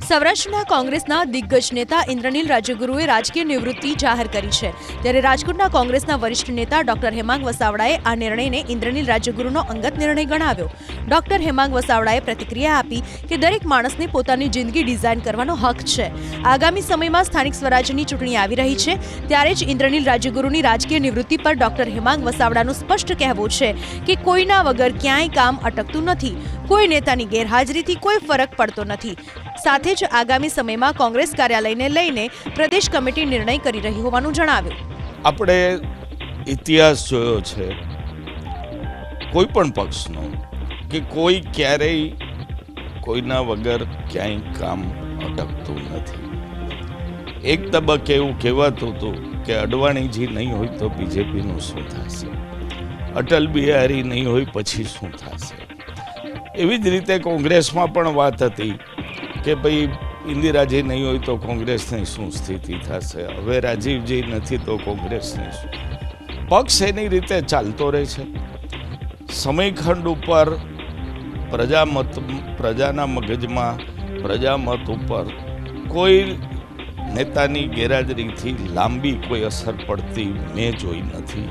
સૌરાષ્ટ્રના કોંગ્રેસના દિગ્ગજ નેતા ઇન્દ્રનીલ રાજ્યગુરુએ રાજકીય નિવૃત્તિ જાહેર કરી છે। ત્યારે રાજકોટના કોંગ્રેસના વરિષ્ઠ નેતા ડોક્ટર હેમાંગ વસાવડાએ આ નિર્ણયને ઇન્દ્રનીલ રાજ્યગુરુનો અંગત નિર્ણય ગણાવ્યો। ડોક્ટર હેમાંગ વસાવડાએ પ્રતિક્રિયા આપી કે દરેક માણસને પોતાની જિંદગી ડિઝાઇન કરવાનો હક છે। આગામી સમયમાં સ્થાનિક સ્વરાજ્યની ચૂંટણી આવી રહી છે, ત્યારે જ ઇન્દ્રનીલ રાજ્યગુરુની રાજકીય નિવૃત્તિ પર ડોક્ટર હેમાંગ વસાવડાનું સ્પષ્ટ કહેવું છે કે કોઈના વગર ક્યાંય કામ અટકતું નથી, કોઈ નેતાની ગેરહાજરીથી કોઈ ફરક પડતો નથી। સાથે જ આગામી સમયમાં કોંગ્રેસ કાર્યાલયને લઈને પ્રદેશ કમિટી નિર્ણય કરી રહી હોવાનું જણાવ્યું। આપણે ઇતિહાસ જોયો છે કોઈ પણ પક્ષનો કે કોઈ ક્યારેય કોઈના વગર ક્યાંય કામ અટકતું નથી। એક તબક્કે એવું કહેવાતું હતું કે અડવાણીજી નહીં હોય તો બીજેપીનું શું થશે, અટલ બિહારી નહીં હોય પછી શું થશે। એવી જ રીતે કોંગ્રેસમાં પણ વાત હતી કે ભાઈ ઇન્દિરાજી નહીં હોય તો કોંગ્રેસની શું સ્થિતિ થશે, હવે રાજીવજી નથી તો કોંગ્રેસની શું। પક્ષ એની રીતે ચાલતો રહે છે। સમયખંડ ઉપર પ્રજાના મગજમાં પ્રજામત ઉપર કોઈ નેતાની ગેરહાજરીથી લાંબી કોઈ અસર પડતી મેં જોઈ નથી।